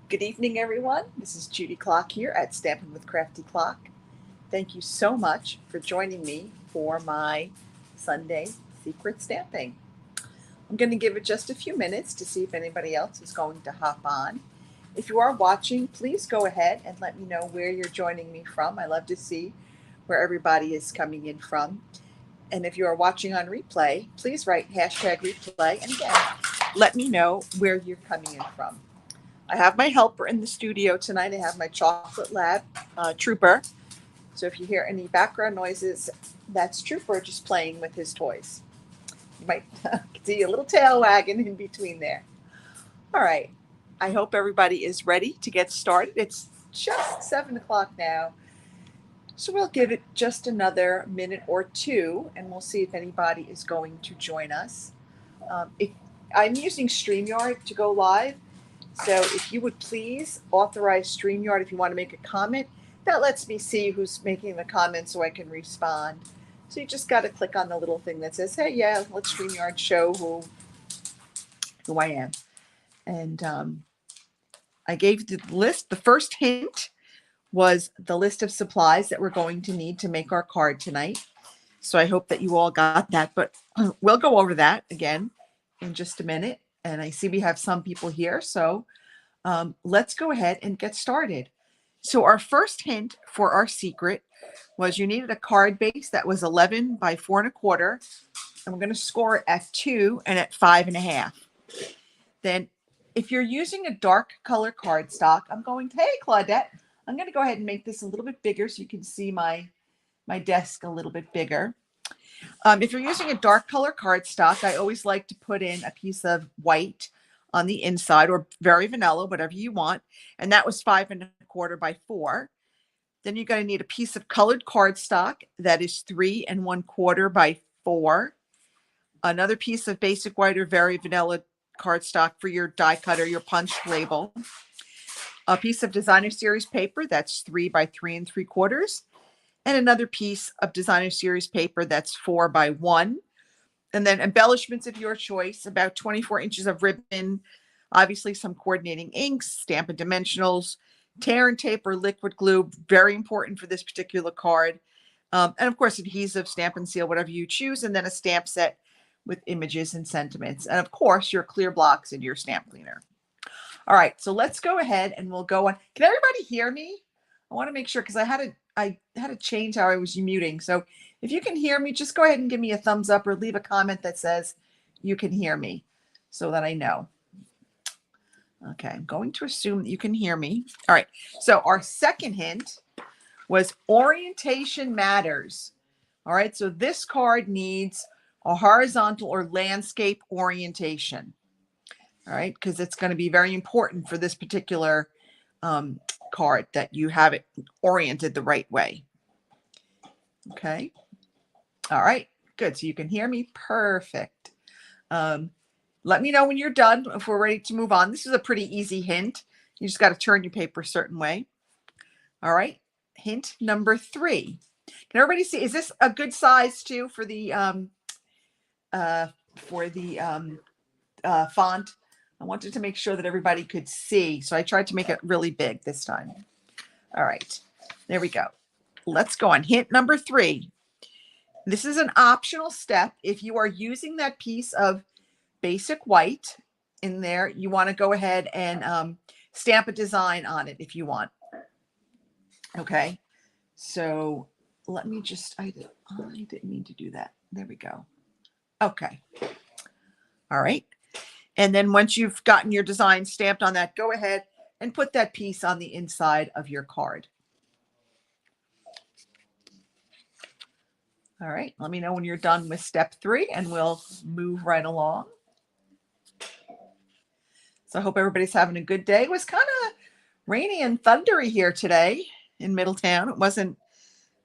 Good evening, everyone. This is Judy Clock here at Stampin' with Crafty Clock. Thank you so much for joining me for my Sunday secret stamping. I'm going to give it just a few minutes to see if anybody else is going to hop on. If you are watching, please go ahead and let me know where you're joining me from. I love to see where everybody is coming in from. And if you are watching on replay, please write hashtag replay. And again, let me know where you're coming in from. I have my helper in the studio tonight. I have my Chocolate Lab Trooper. So if you hear any background noises, that's Trooper just playing with his toys. You might see a little tail wagging in between there. All right. I hope everybody is ready to get started. It's just 7 o'clock now. So we'll give it just another minute or two, and we'll see if anybody is going to join us. I'm using StreamYard to go live. So if you would please authorize StreamYard if you want to make a comment. That lets me see who's making the comment so I can respond. So you just got to click on the little thing that says, hey, yeah, let StreamYard show who I am. And I gave the list. The first hint was the list of supplies that we're going to need to make our card tonight. So I hope that you all got that. But we'll go over that again in just a minute. And I see we have some people here. So let's go ahead and get started. So our first hint for our secret was you needed a card base that was 11 by 4 1/4. And we're going to score it at 2 and at 5 1/2. Then if you're using a dark color cardstock, hey, Claudette, I'm going to go ahead and make this a little bit bigger so you can see my desk a little bit bigger. If you're using a dark color cardstock, I always like to put in a piece of white on the inside, or very vanilla, whatever you want. And that was 5 1/4 by 4. Then you're going to need a piece of colored cardstock that is 3 1/4 by 4. Another piece of basic white or very vanilla cardstock for your die cut or your punched label. A piece of designer series paper that's 3 by 3 3/4. And another piece of designer series paper that's 4 by 1. And then embellishments of your choice, about 24 inches of ribbon, obviously some coordinating inks, Stampin' Dimensionals, tear and tape or liquid glue, very important for this particular card. And of course, adhesive, stamp and seal, whatever you choose, and then a stamp set with images and sentiments. And of course, your clear blocks and your stamp cleaner. All right, so let's go ahead and we'll go on. Can everybody hear me? I want to make sure because I had to change how I was muting. So if you can hear me, just go ahead and give me a thumbs up or leave a comment that says you can hear me so that I know. Okay, I'm going to assume that you can hear me. All right, so our second hint was orientation matters. All right, so this card needs a horizontal or landscape orientation. All right, because it's going to be very important for this particular card that you have it oriented the right way. Okay. All right, good. So you can hear me. Perfect. Let me know when you're done if we're ready to move on. This is a pretty easy hint. You just got to turn your paper a certain way. All right. Hint number 3. Can everybody see? Is this a good size too for the font? I wanted to make sure that everybody could see, so I tried to make it really big this time. All right, there we go. Let's go on hint number 3. This is an optional step. If you are using that piece of basic white in there, you want to go ahead and stamp a design on it if you want. Okay, so let me just, I didn't mean to do that. There we go. Okay. All right. And then once you've gotten your design stamped on that, go ahead and put that piece on the inside of your card. All right, let me know when you're done with step 3 and we'll move right along. So I hope everybody's having a good day. It was kind of rainy and thundery here today in Middletown. It wasn't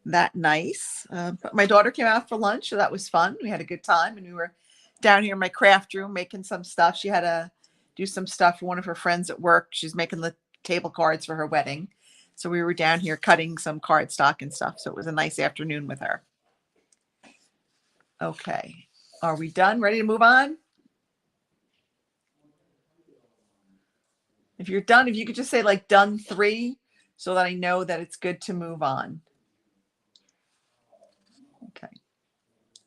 that nice, but my daughter came out for lunch, so that was fun. We had a good time, and we were down here in my craft room making some stuff. She had to do some stuff for one of her friends at work. She's making the table cards for her wedding. So we were down here cutting some cardstock and stuff. So it was a nice afternoon with her. Okay. Are we done? Ready to move on? If you're done, if you could just say like done 3 so that I know that it's good to move on. Okay.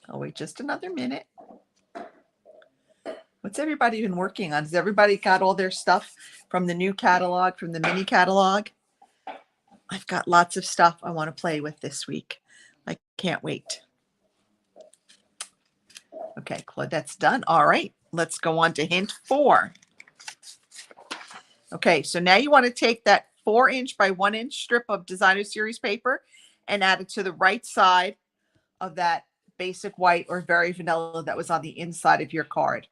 I'll wait just another minute. What's everybody been working on? Has everybody got all their stuff from the new catalog, from the mini catalog? I've got lots of stuff I want to play with this week. I can't wait. Okay, Claudette's done. All right, let's go on to hint 4. Okay, so now you want to take that 4-inch by 1-inch strip of designer series paper and add it to the right side of that basic white or very vanilla that was on the inside of your card.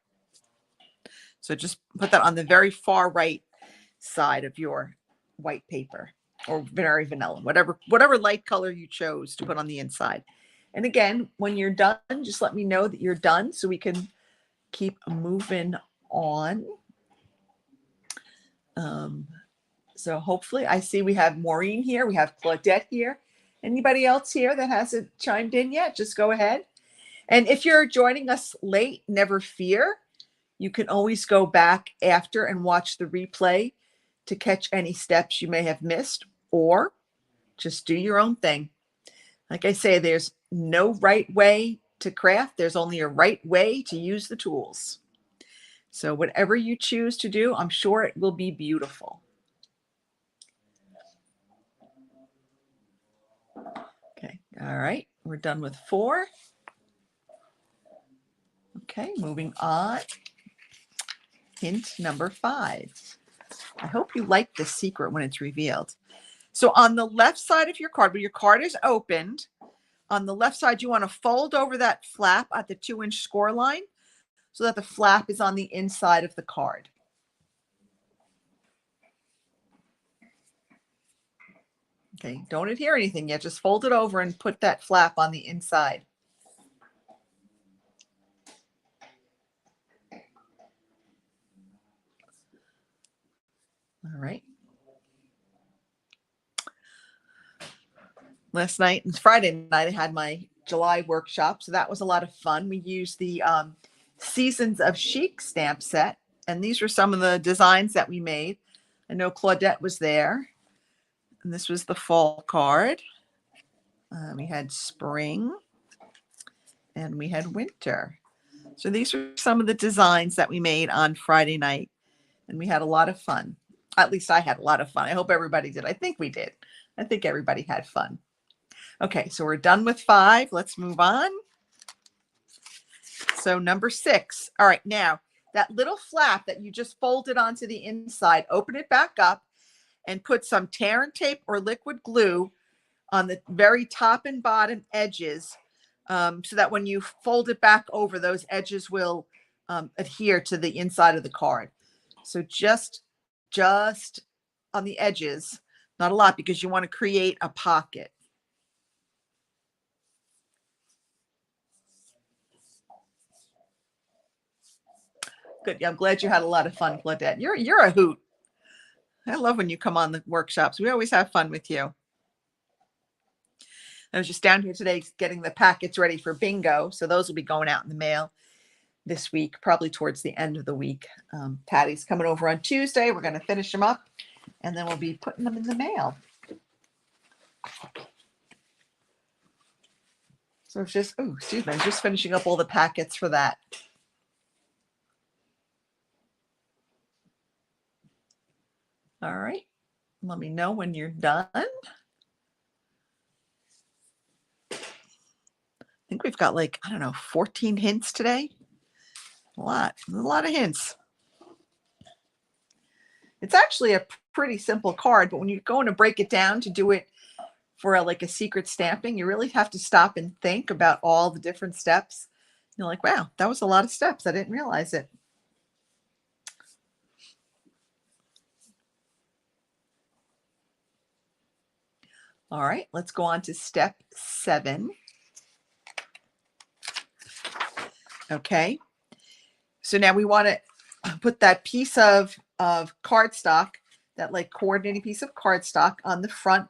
So just put that on the very far right side of your white paper, or very vanilla, whatever light color you chose to put on the inside. And again, when you're done, just let me know that you're done so we can keep moving on. So hopefully, I see we have Maureen here, we have Claudette here. Anybody else here that hasn't chimed in yet, just go ahead. And if you're joining us late, never fear. You can always go back after and watch the replay to catch any steps you may have missed, or just do your own thing. Like I say, there's no right way to craft. There's only a right way to use the tools. So whatever you choose to do, I'm sure it will be beautiful. Okay, all right, we're done with 4. Okay, moving on. Hint number 5. I hope you like this secret when it's revealed. So on the left side of your card, where your card is opened, on the left side, you want to fold over that flap at the 2-inch score line so that the flap is on the inside of the card. Okay, don't adhere anything yet. Just fold it over and put that flap on the inside. All right. Last night and Friday night, I had my July workshop, so that was a lot of fun. We used the Seasons of Chic stamp set, and these were some of the designs that we made. I know Claudette was there, and this was the fall card. We had spring, and we had winter. So these were some of the designs that we made on Friday night, and we had a lot of fun. At least I had a lot of fun. I hope everybody did. I think we did. I think everybody had fun. Okay, so we're done with 5. Let's move on. So number 6. All right, now that little flap that you just folded onto the inside, open it back up and put some tear and tape or liquid glue on the very top and bottom edges, so that when you fold it back over, those edges will adhere to the inside of the card. So just on the edges, not a lot, because you want to create a pocket. Good. I'm glad you had a lot of fun, Claudette. You're a hoot. I love when you come on the workshops. We always have fun with you. I was just down here today getting the packets ready for bingo. So those will be going out in the mail this week, probably towards the end of the week. Patty's coming over on Tuesday. We're going to finish them up, and then we'll be putting them in the mail. So it's just, oh, excuse me, I'm just finishing up all the packets for that. All right. Let me know when you're done. I think we've got like, I don't know, 14 hints today. A lot of hints. It's actually a pretty simple card, but when you're going to break it down to do it for like a secret stamping, you really have to stop and think about all the different steps. You're like, wow, that was a lot of steps. I didn't realize it. All right, let's go on to step 7. Okay, so now we want to put that piece of cardstock, that like coordinating piece of cardstock on the front,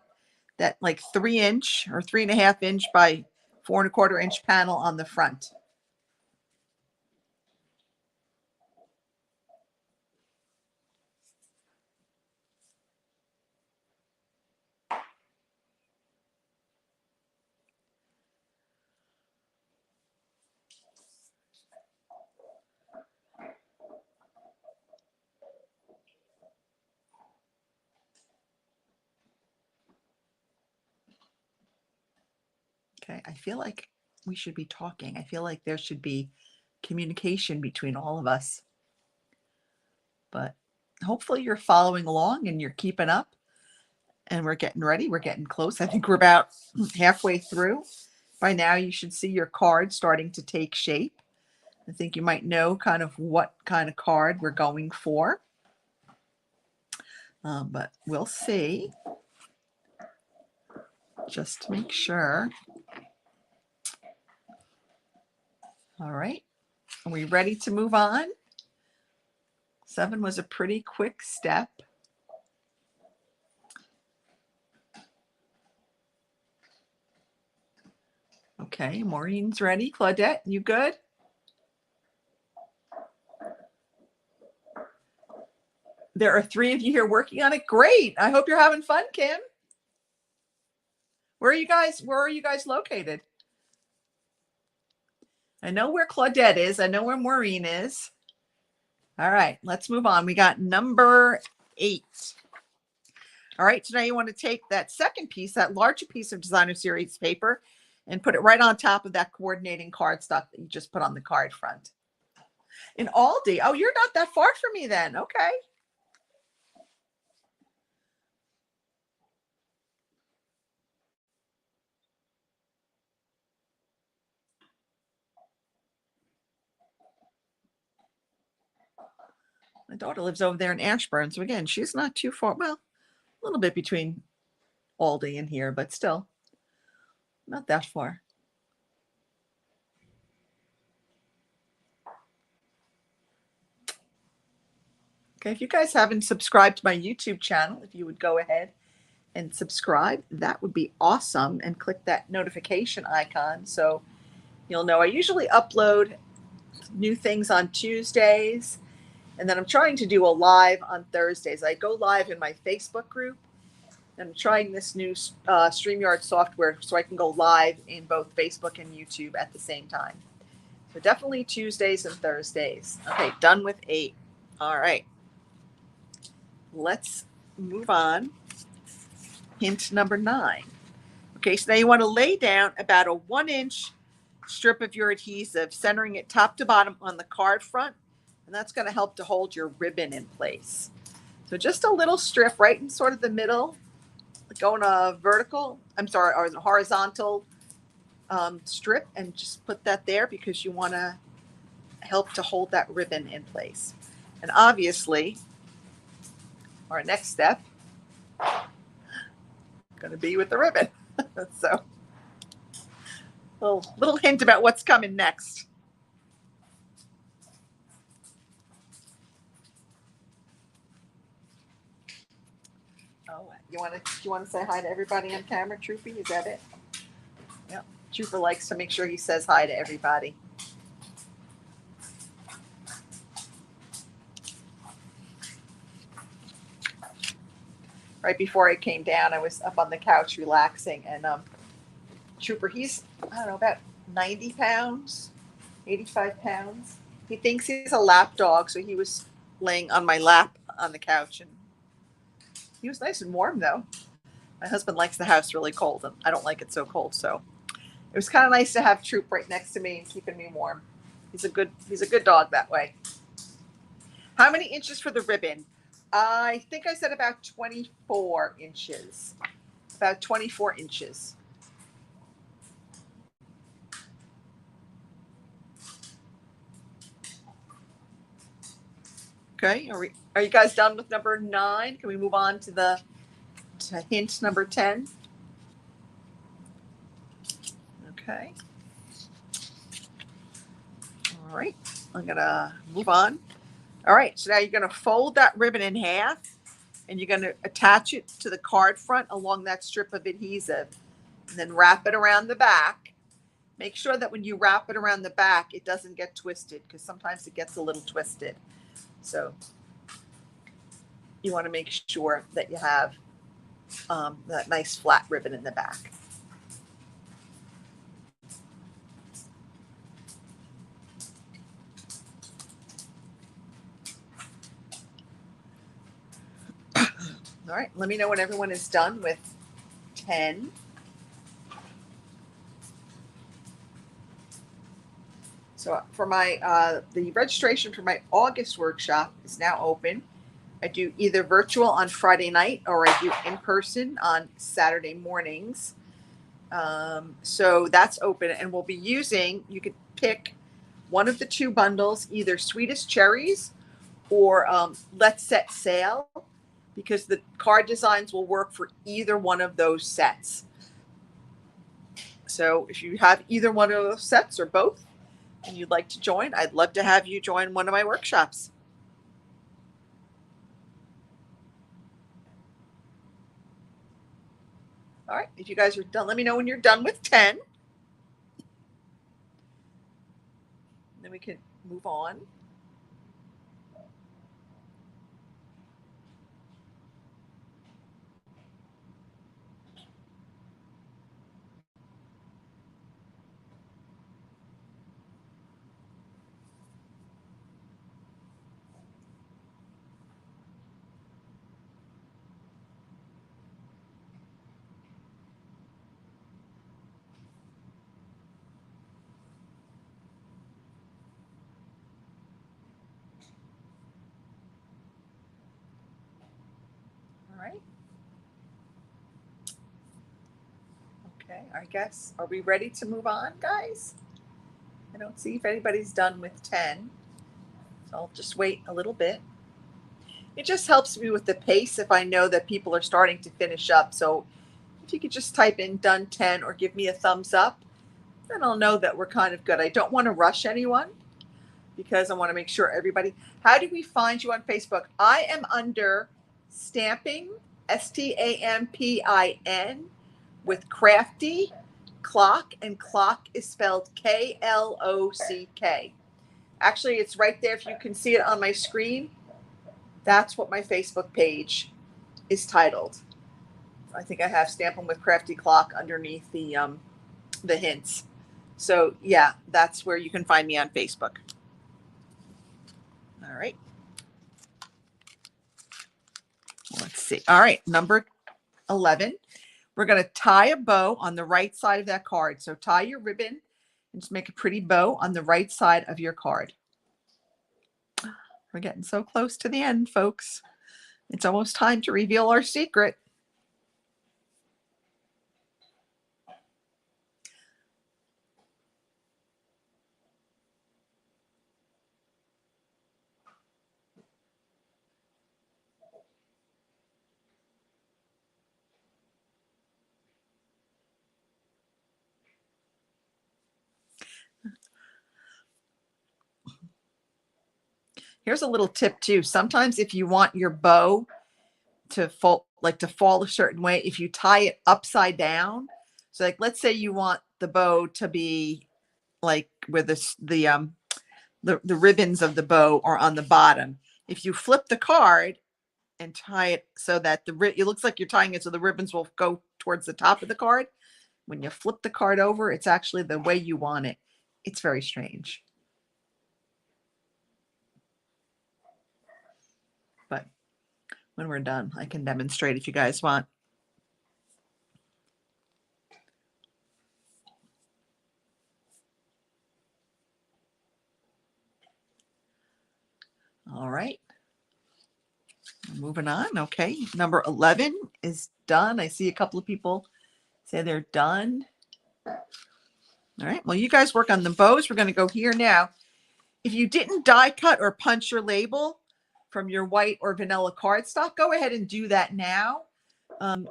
that like 3-inch or 3.5-inch by 4.25-inch panel on the front. Okay, I feel like we should be talking. I feel like there should be communication between all of us. But hopefully you're following along and you're keeping up, and we're getting ready. We're getting close. I think we're about halfway through. By now you should see your card starting to take shape. I think you might know kind of what kind of card we're going for. But we'll see. Just to make sure. All right. Are we ready to move on? 7 was a pretty quick step. Okay, Maureen's ready. Claudette, you good? There are 3 of you here working on it. Great. I hope you're having fun, Kim. Where are you guys located? I know where Claudette is. I know where Maureen is. All right, let's move on. We got number 8. All right, so now you want to take that second piece, that larger piece of designer series paper, and put it right on top of that coordinating cardstock that you just put on the card front. In Aldi. Oh, you're not that far from me then. Okay. My daughter lives over there in Ashburn. So again, she's not too far. Well, a little bit between Aldi and here, but still not that far. Okay, if you guys haven't subscribed to my YouTube channel, if you would go ahead and subscribe, that would be awesome. And click that notification icon so you'll know. I usually upload new things on Tuesdays, and then I'm trying to do a live on Thursdays. I go live in my Facebook group. I'm trying this new StreamYard software so I can go live in both Facebook and YouTube at the same time. So definitely Tuesdays and Thursdays. Okay, done with 8. All right. Let's move on. Hint number 9. Okay, so now you want to lay down about a 1-inch strip of your adhesive, centering it top to bottom on the card front, and that's going to help to hold your ribbon in place. So just a little strip right in sort of the middle, going a vertical, or a horizontal strip, and just put that there because you want to help to hold that ribbon in place. And obviously, our next step is going to be with the ribbon. So little hint about what's coming next. Oh, you want to say hi to everybody on camera, Troopy? Is that it? Yep. Trooper likes to make sure he says hi to everybody. Right before I came down, I was up on the couch relaxing, and Trooper, he's, I don't know, about 90 pounds, 85 pounds. He thinks he's a lap dog, so he was laying on my lap on the couch, and he was nice and warm, though. My husband likes the house really cold, and I don't like it so cold, so it was kind of nice to have Troop right next to me and keeping me warm. He's a good dog that way. How many inches for the ribbon? I think I said about 24 inches. About 24 inches. Okay, are you guys done with number 9? Can we move on to hint number 10? Okay. All right, I'm gonna move on. All right, so now you're gonna fold that ribbon in half, and you're gonna attach it to the card front along that strip of adhesive, and then wrap it around the back. Make sure that when you wrap it around the back, it doesn't get twisted, because sometimes it gets a little twisted. So you want to make sure that you have that nice flat ribbon in the back. All right, let me know when everyone is done with 10. So for my the registration for my August workshop is now open. I do either virtual on Friday night or I do in person on Saturday mornings. So that's open, and we'll be using. You could pick one of the two bundles, either Sweetest Cherries or Let's Set Sail, because the card designs will work for either one of those sets. So if you have either one of those sets or both and you'd like to join, I'd love to have you join one of my workshops. All right, if you guys are done, let me know when you're done with 10. Then we can move on. All right. Okay, I guess, are we ready to move on, guys? I don't see if anybody's done with 10, so I'll just wait a little bit. It just helps me with the pace if I know that people are starting to finish up. So if you could just type in done 10 or give me a thumbs up, then I'll know that we're kind of good. I don't want to rush anyone because I want to make sure everybody. How do we find you on Facebook? I am under Stamping, Stampin, with Crafty Clock, and clock is spelled Klock. Actually, it's right there. If you can see it on my screen, that's what my Facebook page is titled. I think I have Stampin' with Crafty Clock underneath the hints. So yeah, that's where you can find me on Facebook. All right. Let's see. All right, number 11. We're going to tie a bow on the right side of that card. So tie your ribbon and just make a pretty bow on the right side of your card. We're getting so close to the end, folks. It's almost time to reveal our secret. Here's a little tip too. Sometimes if you want your bow to fall, a certain way, if you tie it upside down, so like let's say you want the bow to be like where the ribbons of the bow are on the bottom. If you flip the card and tie it so that it looks like you're tying it so the ribbons will go towards the top of the card. When you flip the card over, it's actually the way you want it. It's very strange. But when we're done, I can demonstrate if you guys want. All right. Moving on. Okay. Number 11 is done. I see a couple of people say they're done. All right. Well, you guys work on the bows. We're going to go here now. If you didn't die cut or punch your label from your white or vanilla cardstock, go ahead and do that now.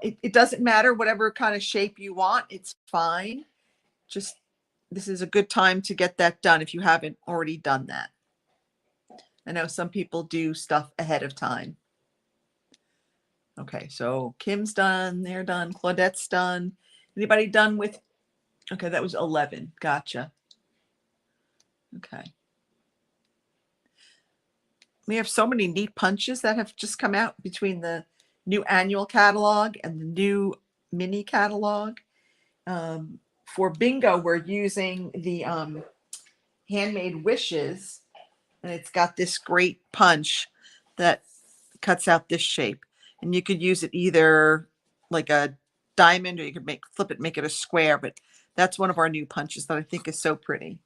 It doesn't matter whatever kind of shape you want. It's fine. Just this is a good time to get that done if you haven't already done that. I know some people do stuff ahead of time. Okay, so Kim's done. They're done. Claudette's done. Anybody done with? Okay, that was 11. Gotcha. Okay. We have so many neat punches that have just come out between the new annual catalog and the new mini catalog. For bingo, we're using the handmade wishes, and it's got this great punch that cuts out this shape. And you could use it either like a diamond, or you could flip it, make it a square. But that's one of our new punches that I think is so pretty.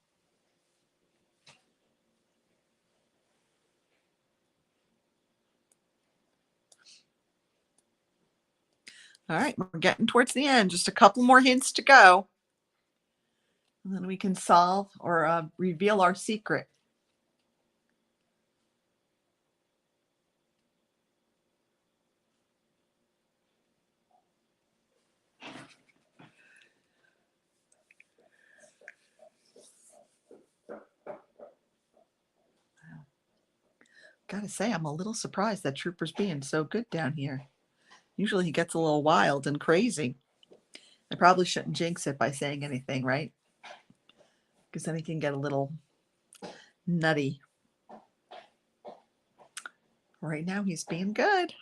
All right, we're getting towards the end. Just a couple more hints to go. And then we can solve or reveal our secret. Gotta say, I'm a little surprised that Trooper's being so good down here. Usually he gets a little wild and crazy. I probably shouldn't jinx it by saying anything, right? Because then he can get a little nutty. Right now he's being good.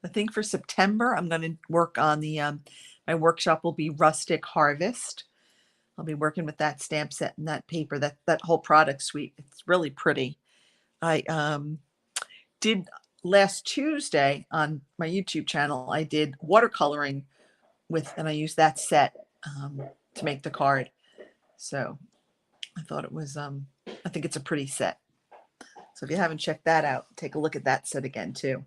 I think for September, I'm going to work on the, my workshop will be Rustic Harvest. I'll be working with that stamp set and that paper, that whole product suite. It's really pretty. I did last Tuesday on my YouTube channel, I did watercoloring and I used that set to make the card. So I thought it was, I think it's a pretty set. So if you haven't checked that out, take a look at that set again too.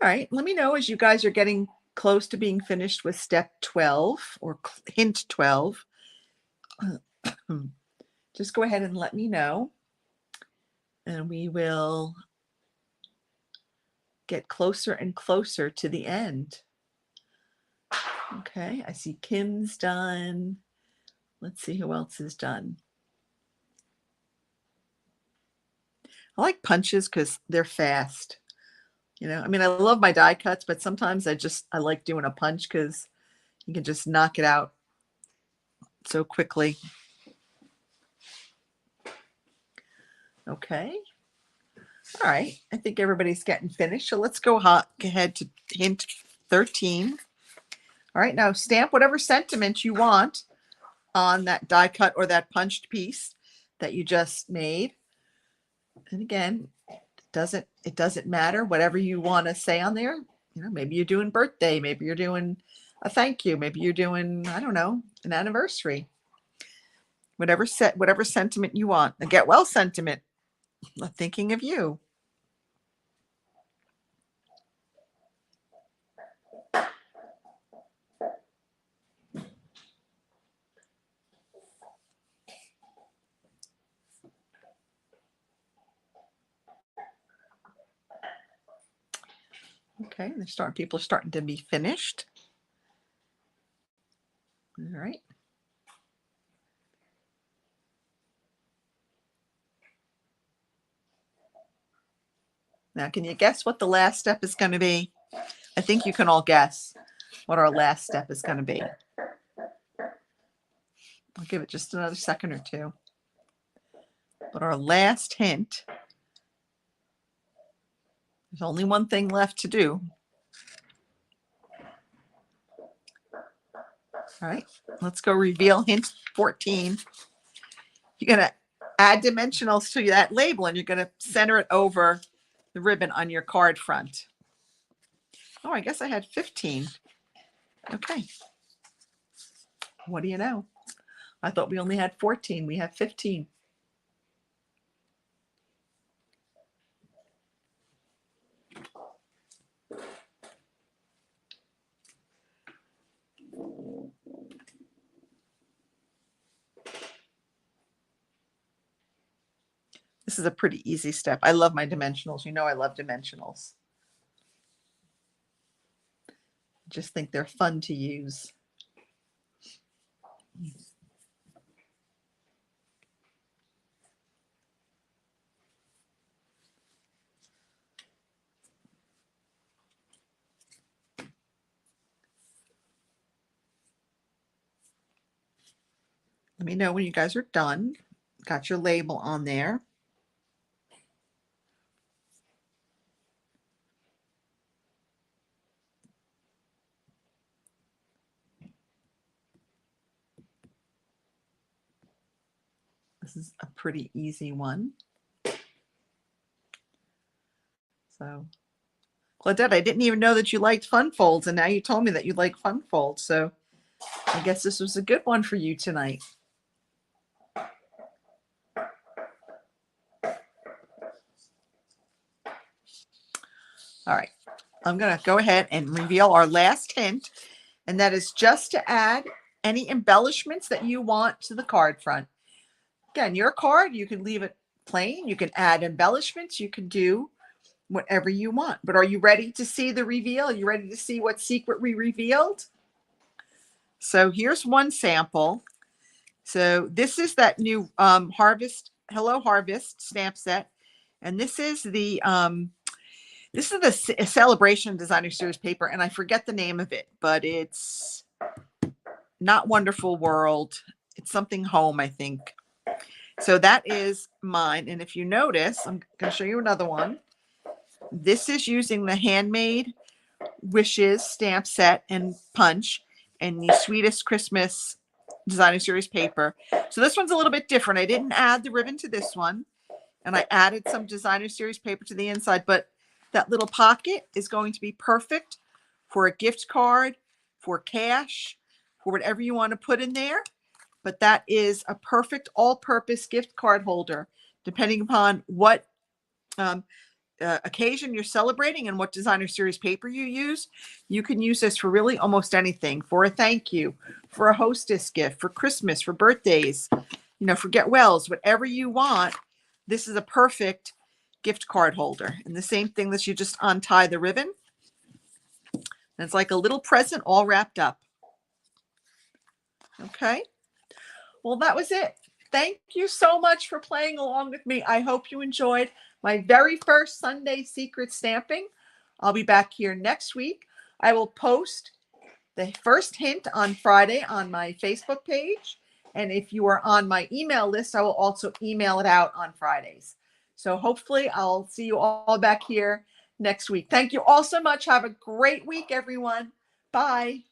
All right, let me know as you guys are getting close to being finished with step 12 or hint 12. Just go ahead and let me know. And we will get closer and closer to the end. Okay, I see Kim's done. Let's see who else is done. I like punches because they're fast. You know, I mean, I love my die cuts, but sometimes I like doing a punch because you can just knock it out so quickly. Okay. All right. I think everybody's getting finished. So let's go ahead to hint 13. All right. Now stamp whatever sentiment you want on that die cut or that punched piece that you just made. And again, it doesn't matter whatever you want to say on there. You know, maybe you're doing birthday, maybe you're doing a thank you, maybe you're doing, I don't know, an anniversary. Whatever sentiment you want. A get well sentiment. I'm thinking of you. Okay, people are starting to be finished. All right. Now, can you guess what the last step is going to be? I think you can all guess what our last step is going to be. I'll give it just another second or two. But our last hint, there's only one thing left to do. All right, let's go reveal hint 14. You're going to add dimensionals to that label and you're going to center it over the ribbon on your card front. Oh, I guess I had 15. Okay. What do you know? I thought we only had 14. We have 15. This is a pretty easy step. I love my dimensionals. You know I love dimensionals. I just think they're fun to use. Let me know when you guys are done. Got your label on there. This is a pretty easy one. So, Claudette, I didn't even know that you liked fun folds, and now you told me that you like fun folds. So I guess this was a good one for you tonight. All right, I'm going to go ahead and reveal our last hint, and that is just to add any embellishments that you want to the card front. Again, your card, you can leave it plain. You can add embellishments. You can do whatever you want. But are you ready to see the reveal? Are you ready to see what secret we revealed? So here's one sample. So this is that new Hello Harvest stamp set. And this is the Celebration Designer Series paper, and I forget the name of it, but it's not Wonderful World. It's something home, I think. So that is mine. And if you notice, I'm going to show you another one. This is using the Handmade Wishes stamp set and punch and the Sweetest Christmas Designer Series paper. So this one's a little bit different. I didn't add the ribbon to this one, and I added some Designer Series paper to the inside, but that little pocket is going to be perfect for a gift card, for cash, for whatever you want to put in there. But that is a perfect all-purpose gift card holder, depending upon what occasion you're celebrating and what Designer Series paper you use. You can use this for really almost anything, for a thank you, for a hostess gift, for Christmas, for birthdays, for get wells, whatever you want. This is a perfect gift card holder. And the same thing that you just untie the ribbon. And it's like a little present all wrapped up. Okay. Well, that was it. Thank you so much for playing along with me. I hope you enjoyed my very first Sunday secret stamping. I'll be back here next week. I will post the first hint on Friday on my Facebook page. And if you are on my email list, I will also email it out on Fridays. So hopefully I'll see you all back here next week. Thank you all so much. Have a great week, everyone. Bye.